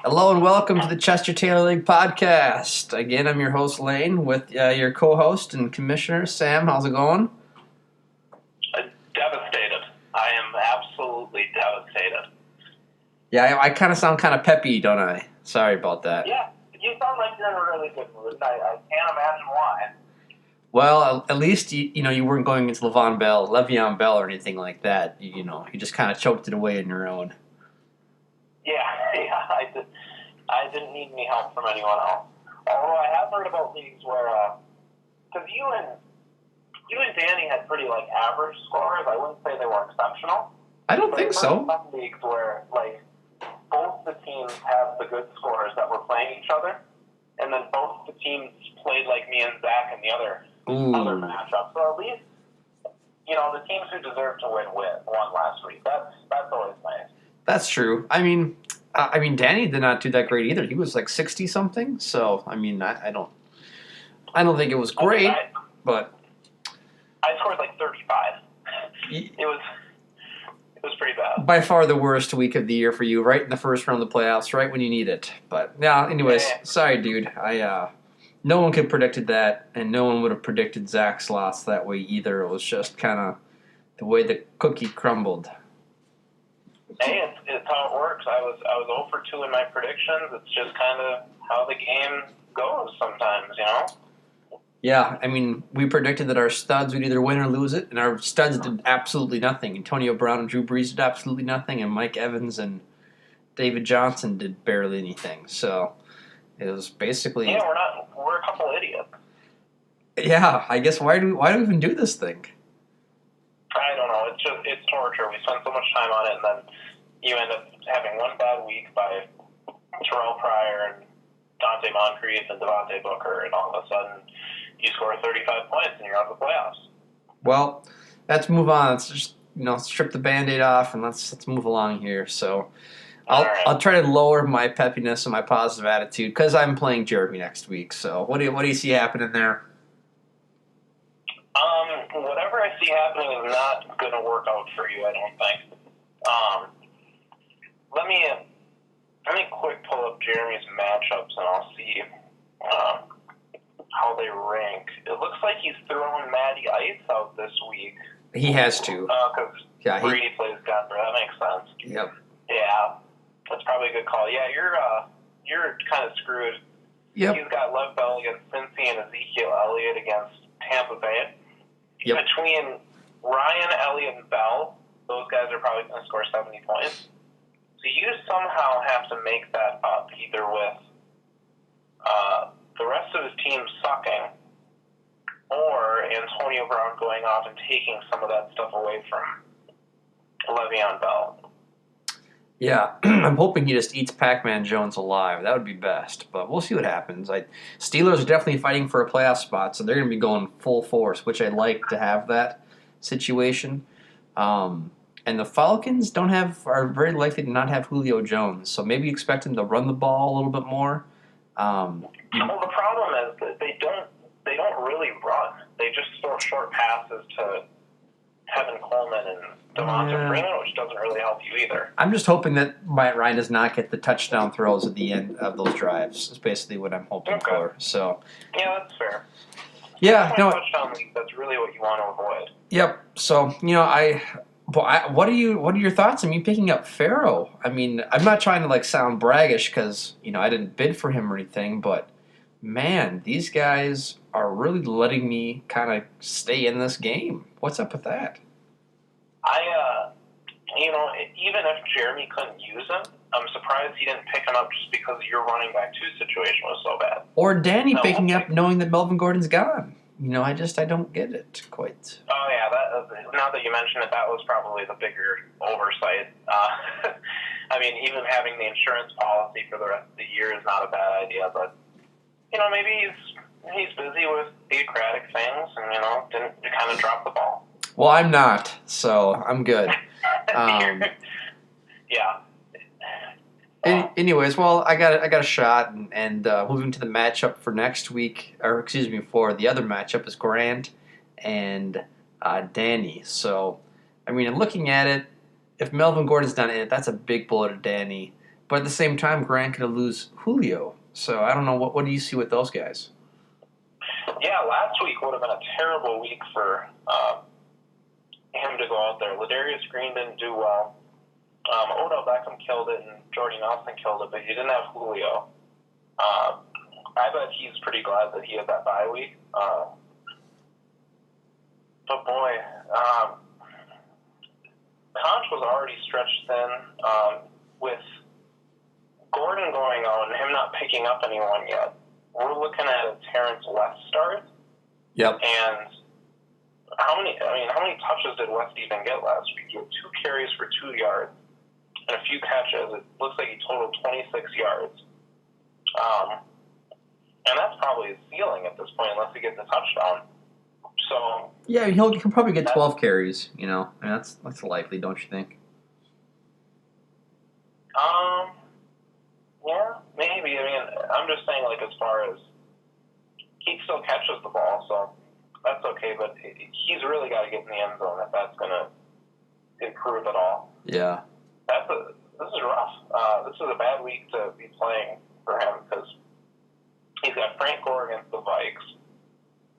Hello and welcome to the Chester Taylor League podcast. Again, I'm your host Lane with your co-host and commissioner Sam. How's it going? Devastated. I am absolutely devastated. Yeah, I kind of sound kind of peppy, don't I? Sorry about that. Yeah, you sound like you're in a really good mood. I can't imagine why. Well, at least you weren't going against Le'Veon Bell, or anything like that. You just kind of choked it away on your own. Yeah, I didn't need any help from anyone else. Although I have heard about leagues where, because you and Danny had pretty average scores. I wouldn't say they were exceptional. I don't think so. Some leagues where both the teams have the good scores that were playing each other, and then both the teams played like me and Zach in the other matchup. So at least the teams who deserve to win won last week. That's always nice. That's true. I mean, Danny did not do that great either. He was 60 something. So I don't think it was great, but I scored 35. It was pretty bad. By far the worst week of the year for you, right in the first round of the playoffs, right when you need it. But yeah, anyways, Sorry, dude. No one could have predicted that, and no one would have predicted Zach's loss that way either. It was just kind of the way the cookie crumbled. Hey, it's how it works. I was 0 for 2 in my predictions. It's just kind of how the game goes sometimes, Yeah, we predicted that our studs would either win or lose it, and our studs did absolutely nothing. Antonio Brown and Drew Brees did absolutely nothing, and Mike Evans and David Johnson did barely anything. So it was basically we're a couple idiots. Yeah, I guess why do we even do this thing? I don't know. It's torture. We spend so much time on it, and then you end up having one bad week by Terrell Pryor and Dante Moncrief and Devontae Booker, and all of a sudden you score 35 points and you're out of the playoffs. Well, let's move on. Let's just strip the Band-Aid off and let's move along here. So I'll try to lower my peppiness and my positive attitude because I'm playing Jeremy next week. So what do you see happening there? Whatever I see happening is not going to work out for you, I don't think. Let me quick pull up Jeremy's matchups and I'll see how they rank. It looks like he's throwing Matty Ice out this week. He has to. Because Brady plays Denver. That makes sense. Yep. Yeah, that's probably a good call. Yeah, you're kind of screwed. Yep. He's got Lev Bell against Cincy and Ezekiel Elliott against Tampa Bay. Yep. Between Ryan, Elliott, and Bell, those guys are probably going to score 70 points. So you somehow have to make that up, either with the rest of his team sucking, or Antonio Brown going off and taking some of that stuff away from Le'Veon Bell. Yeah, I'm hoping he just eats Pac-Man Jones alive. That would be best, but we'll see what happens. Steelers are definitely fighting for a playoff spot, so they're going to be going full force, which I like to have that situation. And the Falcons are very likely to not have Julio Jones, so maybe expect him to run the ball a little bit more. Well, the problem is that they don't really run. They just throw short passes to Tevin Coleman and Devonta Freeman, which doesn't really help you either. I'm just hoping that Matt Ryan does not get the touchdown throws at the end of those drives. That's basically what I'm hoping for. So, yeah, that's fair. Yeah, touchdown league, that's really what you want to avoid. Yep. So, what are your thoughts on me picking up Farrow? I'm not trying to sound braggish because I didn't bid for him or anything, but man, these guys are really letting me kind of stay in this game. What's up with that? Even if Jeremy couldn't use him, I'm surprised he didn't pick him up just because your running back 2 situation was so bad. Or Danny picking up knowing that Melvin Gordon's gone. I don't get it quite. Oh, yeah. Now that you mention it, that was probably the bigger oversight. Even having the insurance policy for the rest of the year is not a bad idea, but, maybe he's busy with theocratic things and, didn't kind of drop the ball. Well, I'm not, so I'm good. Yeah. Anyways, well, I got a shot, and moving to the matchup for next week, for the other matchup is Grant and Danny. So, looking at it, if Melvin Gordon's not in it, that's a big blow to Danny. But at the same time, Grant could lose Julio. So I don't know. What do you see with those guys? Yeah, last week would have been a terrible week for him to go out there. Ladarius Green didn't do well. Odell Beckham killed it, and Jordy Nelson killed it, but he didn't have Julio. I bet he's pretty glad that he had that bye week. But boy, Conch was already stretched thin with Gordon going out and him not picking up anyone yet. We're looking at a Terrence West start. Yep. And how many touches did West even get last week? He had 2 carries for 2 yards and a few catches. It looks like he totaled 26 yards. And that's probably his ceiling at this point, unless he gets a touchdown. So yeah, he'll probably get 12 carries. You know, I mean, that's likely, don't you think? Yeah, maybe. I mean, I'm just saying, like, as far as he still catches the ball, so that's okay. But he's really got to get in the end zone if that's going to improve at all. Yeah. This is rough. This is a bad week to be playing for him because he's got Frank Gore against the Vikes,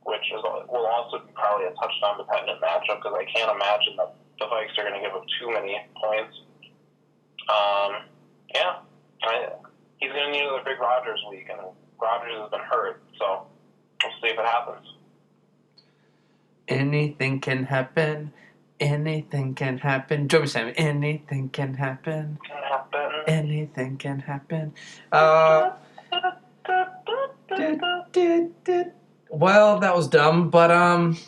which will also be probably a touchdown-dependent matchup because I can't imagine that the Vikes are going to give up too many points. He's going to need another big Rodgers week, and Rodgers has been hurt, so we'll see if it happens. Anything can happen. Anything can happen. Joey Sam, anything can happen. Anything can happen. Well, that was dumb, but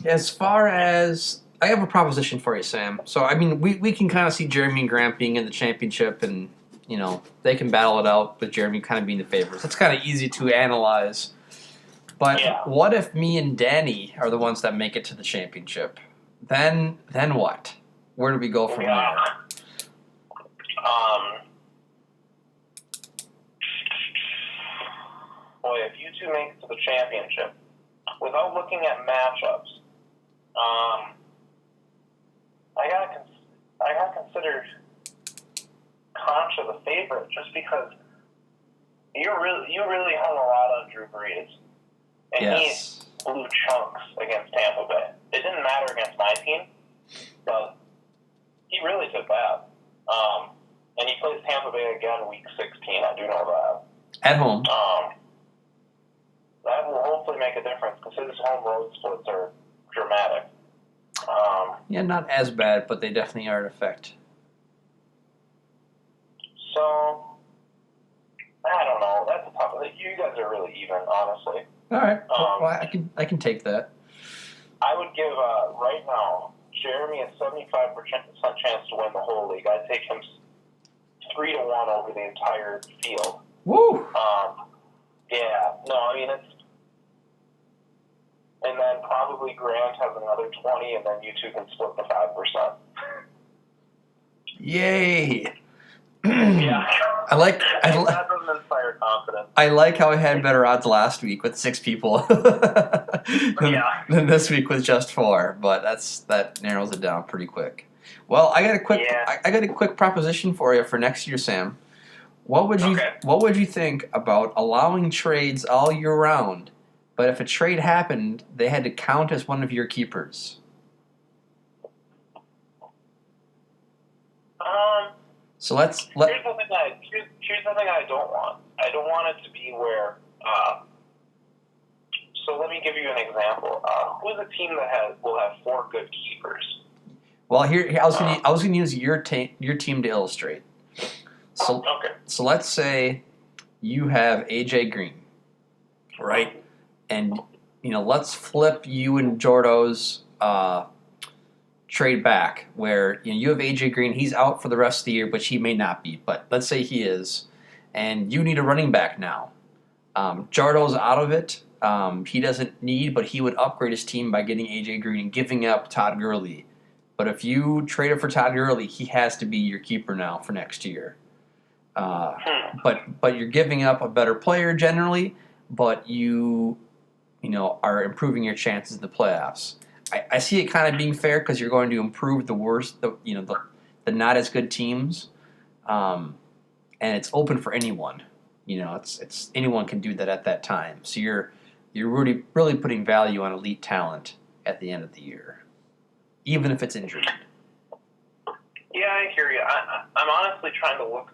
as far as I have a proposition for you, Sam. So I mean, we can kind of see Jeremy and Grant being in the championship, and you know they can battle it out with Jeremy kind of being the favorites. It's kind of easy to analyze. But what if me and Danny are the ones that make it to the championship? Then what? Where do we go from there? Boy, if you two make it to the championship, without looking at matchups, I gotta consider Concha the favorite just because you really hung a lot on Drew Brees, and he blew chunks against Tampa Bay. It didn't matter against my team, but he really did that. And he plays Tampa Bay again week 16. I do know that. At home. That will hopefully make a difference because his home road splits are dramatic. Yeah, not as bad, but they definitely are an effect. So, I don't know. That's a tough. You guys are really even, honestly. All right. Well, I can take that. I would give right now Jeremy a 75% chance to win the whole league. I'd take him 3-1 over the entire field. Woo! Yeah. No, I mean it's. And then probably Grant has another 20, and then you two can split the 5%. Yay! Yeah. That doesn't inspire confidence. I like how I had better odds last week with 6 people than this week with just 4, but that narrows it down pretty quick. Well, I got a quick proposition for you for next year, Sam. What would you think about allowing trades all year round, but if a trade happened, they had to count as one of your keepers? So here's the thing I don't want. I don't want it to be where. So let me give you an example. Who's a team that will have 4 good keepers? Well, here I was going to use your team to illustrate. So let's say you have AJ Green, right? And let's flip you and Jordo's trade back, where you have AJ Green. He's out for the rest of the year, which he may not be, but let's say he is, and you need a running back now. Jardo's out of it. He doesn't need, but he would upgrade his team by getting AJ Green and giving up Todd Gurley. But if you traded for Todd Gurley, he has to be your keeper now for next year. But you're giving up a better player generally, but you are improving your chances in the playoffs. I see it kind of being fair because you're going to improve the worst, the not as good teams. and it's open for anyone. It's anyone can do that at that time. So you're really putting value on elite talent at the end of the year, even if it's injured. Yeah, I hear you. I'm honestly trying to look.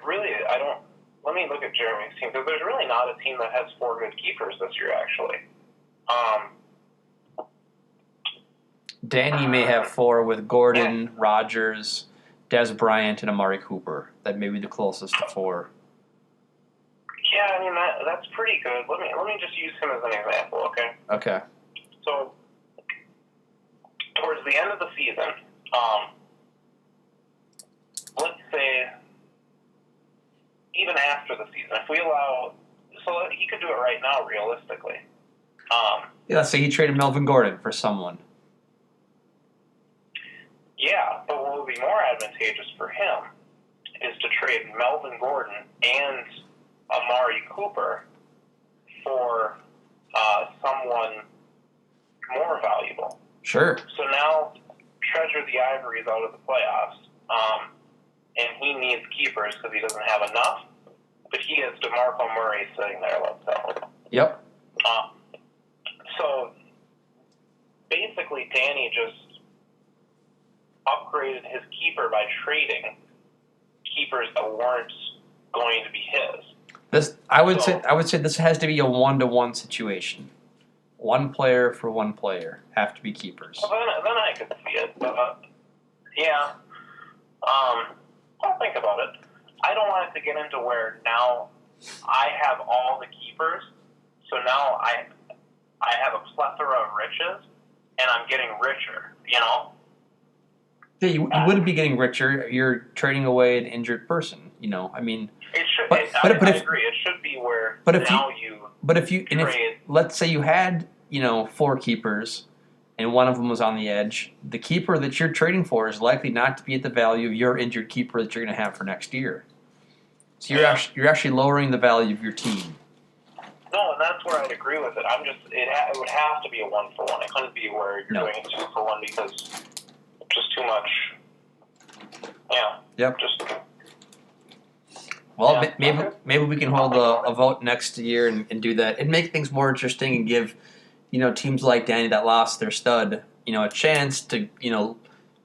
Really, I don't. Let me look at Jeremy's team because there's really not a team that has 4 good keepers this year, actually. Danny may have 4 with Gordon, Rogers, Des Bryant, and Amari Cooper. That may be the closest to 4. Yeah, I mean that's pretty good. Let me just use him as an example, okay? Okay. So towards the end of the season, let's say even after the season, if we allow, so he could do it right now, realistically. Yeah, let's say he traded Melvin Gordon for someone. Yeah, but what would be more advantageous for him is to trade Melvin Gordon and Amari Cooper for someone more valuable. Sure. So now Treasure the Ivory's out of the playoffs, and he needs keepers because he doesn't have enough, but he has DeMarco Murray sitting there, let's say. Yep. So basically Danny just upgraded his keeper by trading keepers that weren't going to be his. I would say this has to be a 1-to-1 situation. One player for one player have to be keepers. Well, then I could see it. But, yeah. I'll think about it. I don't want it to get into where now I have all the keepers, so now I have a plethora of riches, and I'm getting richer, Yeah, you wouldn't be getting richer. You're trading away an injured person. I mean. It should. But I if, agree. It should be where let's say you had 4 keepers, and one of them was on the edge, the keeper that you're trading for is likely not to be at the value of your injured keeper that you're going to have for next year. So you're actually lowering the value of your team. No, and that's where I'd agree with it. It would have to be a 1-for-1. It couldn't be where you're doing a 2-for-1 because just too much. Yeah. Yep. Maybe we can hold a vote next year and do that and make things more interesting and give teams like Danny that lost their stud a chance to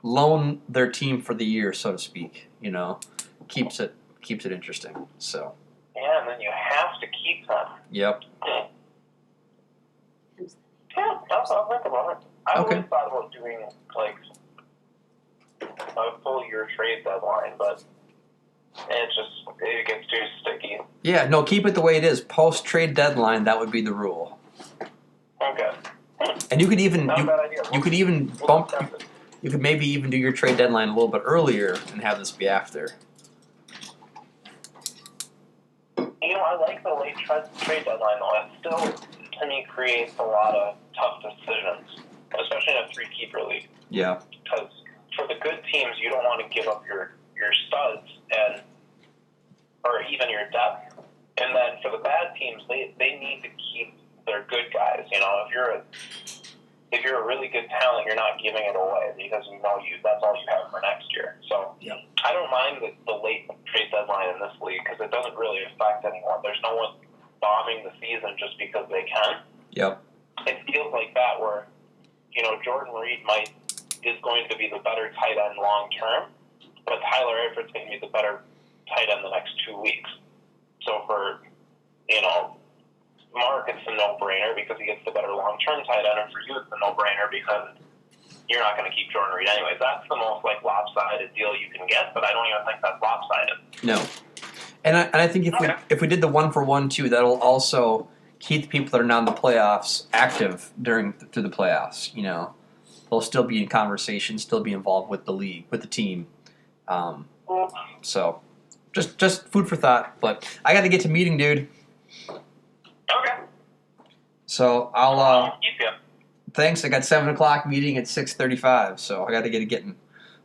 loan their team for the year, so to speak. Keeps it interesting. So. Yeah, and then you have to keep them. Yep. Yeah, I'll think about it. I always thought about doing like a full year trade deadline, but it gets too sticky. Yeah, no, keep it the way it is. Post trade deadline, that would be the rule. Okay. And you could even bump. You could maybe even do your trade deadline a little bit earlier and have this be after. I like the late trade deadline though. It still, to me, creates a lot of tough decisions, especially in a 3-keeper league. Yeah. Because for the good teams, you don't want to give up your studs or even your depth. And then for the bad teams, they need to keep their good guys. If you're a really good talent, you're not giving it away because that's all you have for next year. So I don't mind the late trade deadline in this league because it doesn't really affect anyone. There's no one bombing the season just because they can. Yep. It feels like that where Jordan Reed is going to be the better tight end long term, but Tyler Everett's going to be the better tight end the next 2 weeks. So for Mark, it's a no-brainer because he gets the better long-term tight end, and for you, it's a no-brainer because you're not going to keep Jordan Reed anyways. That's the most lopsided deal you can get, but I don't even think that's lopsided. No, and I think if we did the 1-for-1 too, that'll also keep the people that are not in the playoffs active through the playoffs. They'll still be in conversation, still be involved with the league, with the team. So, just food for thought. But I got to get to meeting, dude. Okay. So I'll. Keep you. Thanks. I got 7:00 meeting at 6:35, so I got to get it getting.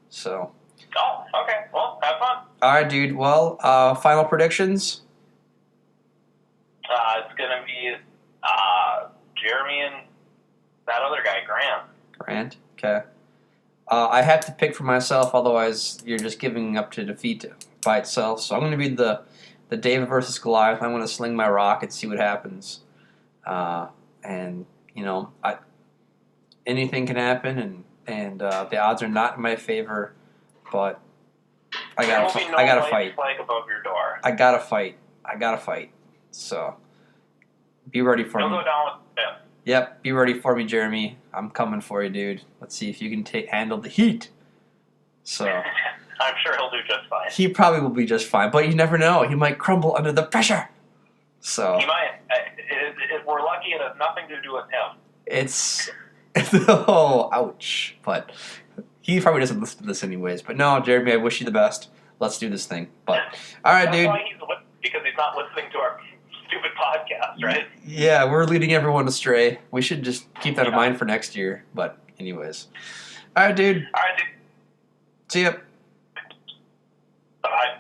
So. Oh, okay. Well, have fun. All right, dude. Well, final predictions. It's gonna be Jeremy and that other guy, Grant. Grant. Okay. I have to pick for myself, otherwise you're just giving up to defeat by itself. So I'm going to be the David versus Goliath. I'm going to sling my rock and see what happens. And anything can happen, and the odds are not in my favor. But I gotta fight. Flag above your door. I gotta fight. So be ready for me. You'll go down with him. Yep, be ready for me, Jeremy. I'm coming for you, dude. Let's see if you can handle the heat. So I'm sure he'll do just fine. he probably will be just fine, but you never know. He might crumble under the pressure. So he might. If we're lucky, it has nothing to do with him. It's oh, ouch. But he probably doesn't listen to this anyways. But no, Jeremy, I wish you the best. Let's do this thing. But all right, That's dude. why because he's not listening to our stupid podcast, right? Yeah, we're leading everyone astray. We should just keep that in mind for next year. But anyways. All right, dude. All right, dude. See ya. Bye.